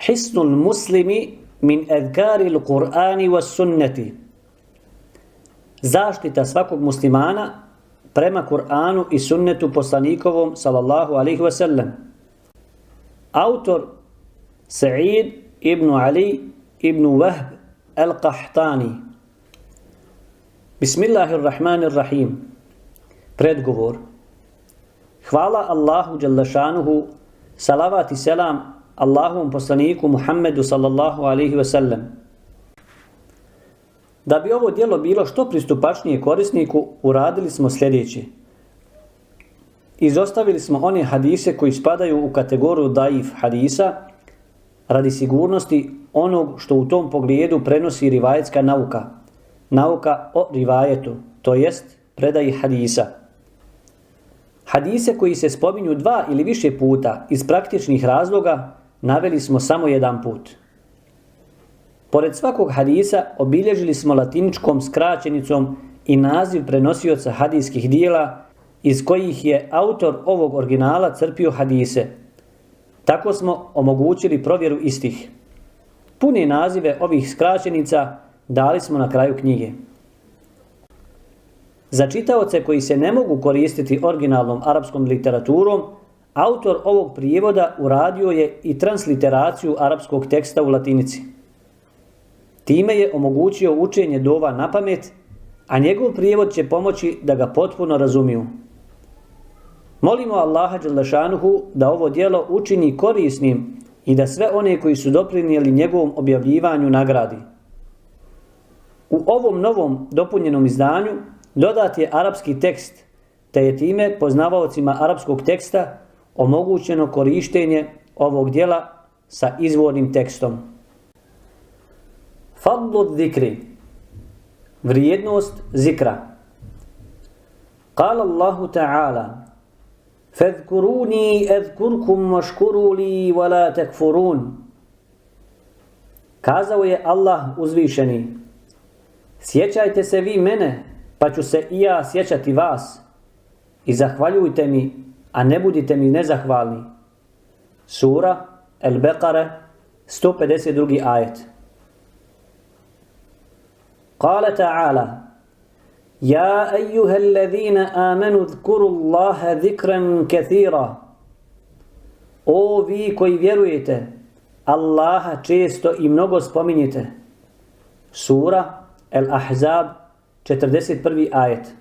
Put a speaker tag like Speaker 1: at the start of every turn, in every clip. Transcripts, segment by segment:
Speaker 1: Hisnul muslimi min adhkari l-Qur'ani was sunneti. Zaštita svakog muslimana prema Kur'anu i sunnetu poslanikovom sallallahu alaihi wa sallam. Autor Sa'id ibn Ali ibn Wahb al-Qahtani. Bismillahirrahmanirrahim. Predgovor. Hvala Allahu dželle šanuhu, salavat i selam Allahovom poslaniku Muhammedu sallallahu alaihi wa sallam. Da bi ovo djelo bilo što pristupačnije korisniku, uradili smo sljedeće. Izostavili smo one hadise koji spadaju u kategoriju daif hadisa radi sigurnosti onog što u tom pogledu prenosi rivajetska nauka. Nauka o rivajetu, to jest predaji hadisa. Hadise koji se spominju 2 ili više puta iz praktičnih razloga naveli smo samo jedan put. Pored svakog hadisa obilježili smo latiničkom skraćenicom i naziv prenosioca hadijskih dijela iz kojih je autor ovog originala crpio hadise. Tako smo omogućili provjeru istih. Pune nazive ovih skraćenica dali smo na kraju knjige. Za čitaoce koji se ne mogu koristiti originalnom arapskom literaturom, autor ovog prijevoda uradio je i transliteraciju arapskog teksta u latinici. Time je omogućio učenje dova na pamet, a njegov prijevod će pomoći da ga potpuno razumiju. Molimo Allaha dželle šanuhu da ovo djelo učini korisnim i da sve one koji su doprinijeli njegovom objavljivanju nagradi. U ovom novom dopunjenom izdanju dodat je arapski tekst, te je time poznavaocima arapskog teksta omogućeno korištenje ovog djela sa izvornim tekstom. Fadlu zikri. Vrijednost zikra. Kala Allahu ta'ala: Fadhkuruni adhkurkum washkuru li wa la takfurun. Kazao je Allah uzvišeni: Sjećajte se vi mene, pa ću se i ja sjećati vas, i zahvaljujte mi, a ne budite mi nezahvalni. Sura Al-Baqara 152. ajet. Kala ta'ala: Ja ejuha alladhina amanu zkuru Allaha zikran kathira. O vi koji vjerujete, Allaha često i mnogo spominjite. Sura Al-Ahzab 41. ajet.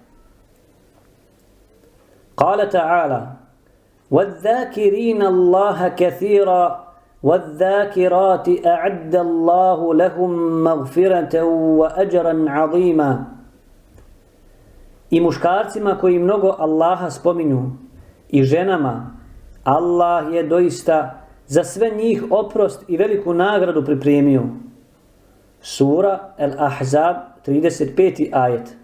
Speaker 1: Kala ta'ala: وَالذَّاكِرِينَ اللَّهَ كَثِيرًا وَالذَّاكِرَاتِ أَعَدَّ اللَّهُ لَهُمْ مَغْفِرَةً وَأَجْرًا عَظِيمًا. I muškarcima koji mnogo Allaha spominju, i ženama, Allah je doista za sve njih oprost i veliku nagradu pripremio. Sura Al-Ahzab 35. ajet.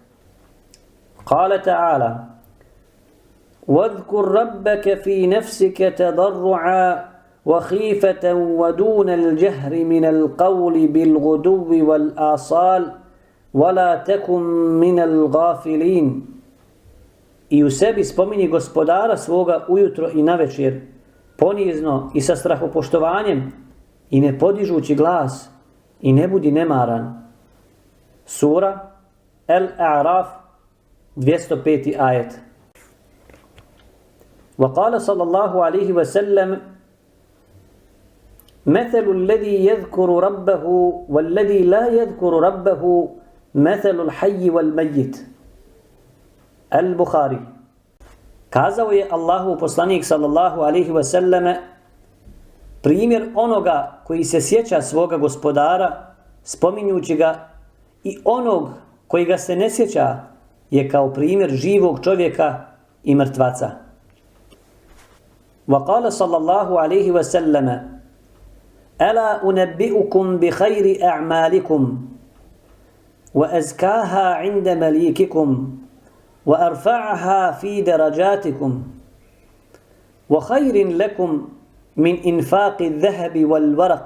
Speaker 1: Kala ta'ala: وَاذْكُرْ رَبَّكَ فِي نَفْسِكَ تَضَرُّعًا وَخِيفَةً وَدُونَ الْجَهْرِ مِنَ الْقَوْلِ بِالْغُدُوِّ وَالْآصَالِ وَلَا تَكُنْ مِنَ الْغَافِلِينَ. I u sebi spomini gospodara svoga ujutro i navečer, ponizno i sa strahopoštovanjem, i ne podižući glas, i ne budi nemaran. Sura Al-A'raf 205. ajet. وقال صلى الله عليه وسلم: مثل الذي يذكر ربه والذي لا يذكر ربه مثل الحي والميت. Al-Bukhari. Kazao je Allahu poslanik sallallahu alaihi wa sallam: primjer onoga koji se sjeća svoga gospodara spominjući ga i onog koji ga se ne sjeća je kao primjer živog čovjeka i mrtvaca. وقال صلى الله عليه وسلم: ألا أنبئكم بخير أعمالكم وأزكاها عند مليككم وأرفعها في درجاتكم وخير لكم من إنفاق الذهب والورق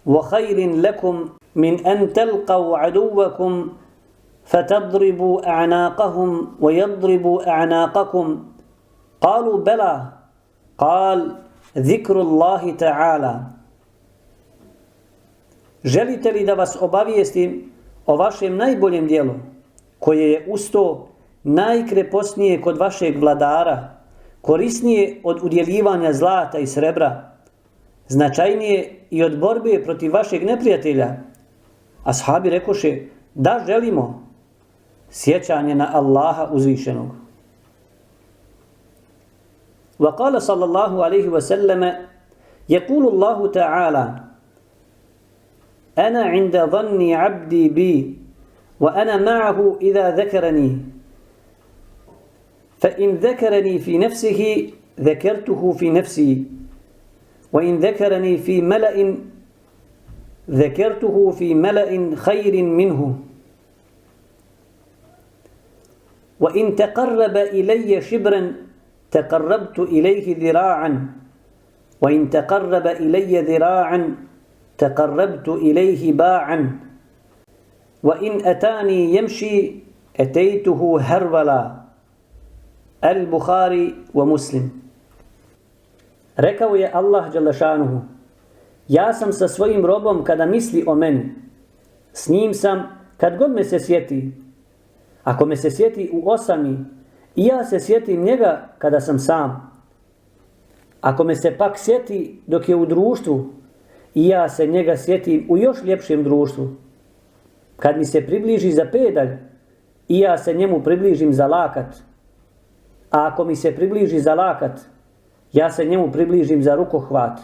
Speaker 1: وخير لكم من أن تلقوا عدوكم فتضربوا أعناقهم ويضربوا أعناقكم. قالوا بلى. قال: ذكر الله تعالى želite li da vas obavijestim o vašem najboljem djelu, koje je uz to najkreposnije kod vašeg vladara, korisnije od udjeljivanja zlata i srebra, značajnije i od borbe protiv vašeg neprijatelja? Ashabi rekoše, da, želimo. Sjećanje na Allaha uzvišenog. وقال صلى الله عليه وسلم يقول الله تعالى أنا عند ظن عبدي بي وأنا معه إذا ذكرني فإن ذكرني في نفسه ذكرته في نفسي وإن ذكرني في ملأ ذكرته في ملأ خير منه وإن تقرب إلي شبرا تقربت إليه ذراعا وإن تقرب إلي ذراعا تقربت إليه باعا وإن أتاني يمشي أتيته هرولا. البخاري ومسلم. Rekao je Allah dželle šanuhu, ja sam sa svojim robom kada misli o meni, s njim sam kad god me se sjeti. Ako me se sjeti u osami, i ja se sjetim njega kada sam sam. Ako me se pak sjeti dok je u društvu, i ja se njega sjetim u još ljepšem društvu. Kad mi se približi za pedalj, i ja se njemu približim za lakat. A ako mi se približi za lakat, ja se njemu približim za rukohvat.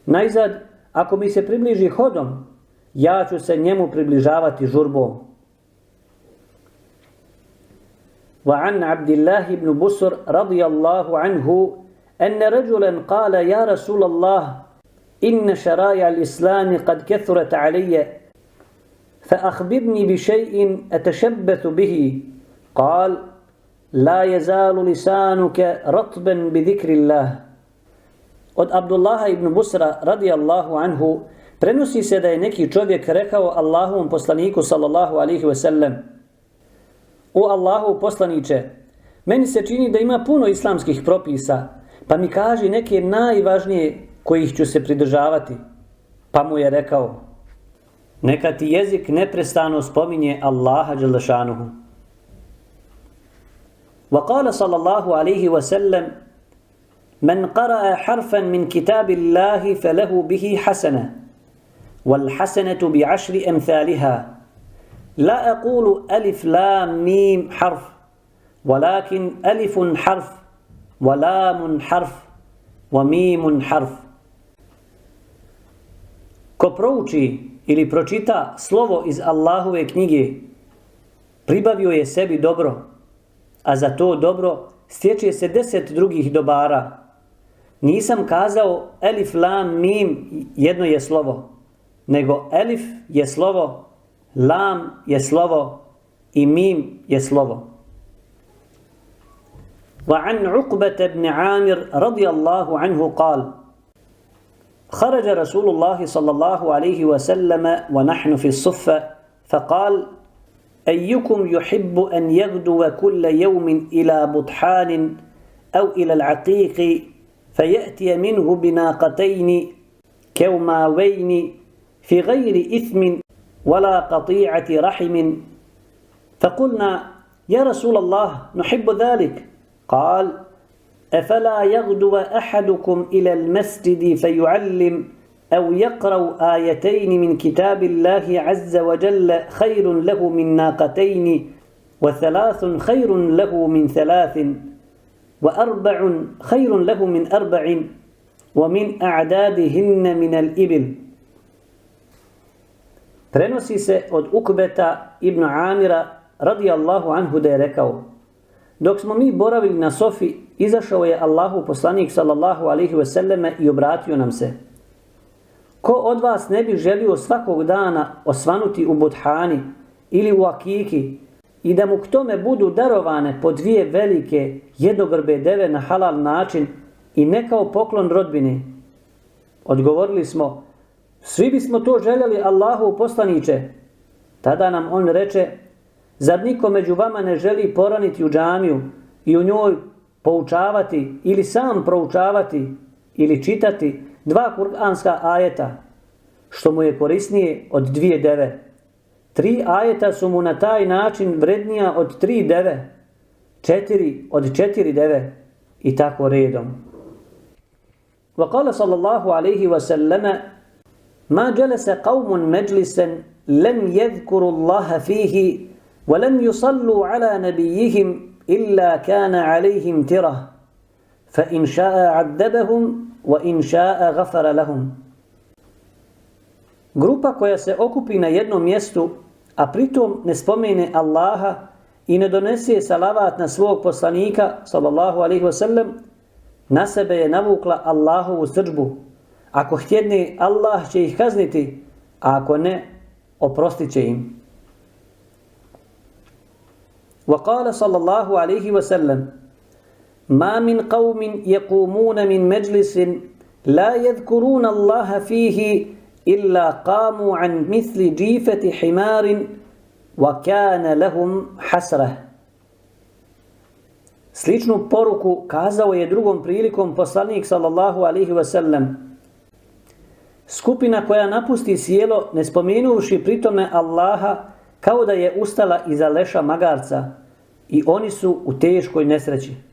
Speaker 1: Najzad, ako mi se približi hodom, ja ću se njemu približavati žurbom. وعن عبد الله بن بسر رضي الله عنه أن رجلا قال يا رسول الله إن شرائع الإسلام قد كثرت علي فأخبرني بشيء أتشبث به قال لا يزال لسانك رطبا بذكر الله. Od Abdullaha ibn Busra radijallahu anhu prenosi se da je neki čovjek rekao Allahovom poslaniku sallallahu alaihi wasallam: O Allahov poslaniče, meni se čini da ima puno islamskih propisa, pa mi kaži neke najvažnije kojih ću se pridržavati. Pa mu je rekao: neka ti jezik neprestano spominje Allaha dželle šanuhu. وقال صلى الله عليه وسلم من قرأ حرفا من كتاب الله فله به حسنة والحسنة بعشر أمثالها لا أقول ألف لام ميم حرف ولكن ألف حرف ولام حرف وميم حرف. Ko prouči ili pročita slovo iz Allahove knjige, pribavio je sebi dobro, a za to dobro stječe se 10 drugih dobara. Nisam kazao elif lam mim jedno je slovo, nego elif je slovo, lam je slovo i mim je slovo. وعن عقبة بن عامر رضي الله عنه قال خرج رسول الله صلى الله عليه وسلم ونحن في الصفة فقال أيكم يحب أن يغدو كل يوم إلى بطحان أو إلى العقيق فيأتي منه بناقتين كوماوين في غير إثم ولا قطيعة رحم فقلنا يا رسول الله نحب ذلك قال أفلا يغدو أحدكم إلى المسجد فيعلم أو يقرأ آيتين من كتاب الله عز وجل خير له من ناقتين وثلاث خير له من ثلاث وأربع خير له من أربع ومن أعدادهن من الإبل. Prenosi se od Ukbeta ibn Amira radijallahu anhu da je rekao: dok smo mi boravili na Sofi, izašao je Allahu poslanik sallallahu alaihi wasallam i obratio nam se: ko od vas ne bi želio svakog dana osvanuti u Buthani ili u Akiki i da mu k tome budu darovane po 2 velike jednogrbe deve na halal način i ne kao poklon rodbine? Odgovorili smo: svi bismo to željeli, Allahu poslaniče. Tada nam on reče: zar niko među vama ne želi poraniti u džamiju i u njoj poučavati ili sam proučavati ili čitati 2 kuranska ajeta, što mu je korisnije od 2 deve. 3 ajeta su mu na taj način vrednija od 3 deve. 4 od 4 deve i tako redom. وقال صلى الله عليه وسلم ما جلس قوم مجلسا لم يذكروا الله فيه ولم يصلوا على نبيهم إلا كان عليهم ترة فإن شاء عذبهم وإن شاء غفر لهم. Grupa koja se okupi na jednom mjestu, a pritom ne spomene Allaha i ne donese salavat na svog poslanika, sallallahu alaihi wasallam, na sebe je navukla Allahovu srdžbu. Ako htjedne, Allah će ih kazniti, a ako ne, oprostit će im. وقال صلى الله عليه وسلم ما من قوم يقومون من مجلس لا يذكرون الله فيه إلا قاموا عن مثل جيفة حمار وكان لهم حسرة. Sličnu poruku kazao je drugom prilikom poslanik sallallahu alaihi wasallam. Skupina koja napusti sjelo ne spomenuvši pritome Allaha kao da je ustala iza leša magarca i oni su u teškoj nesreći.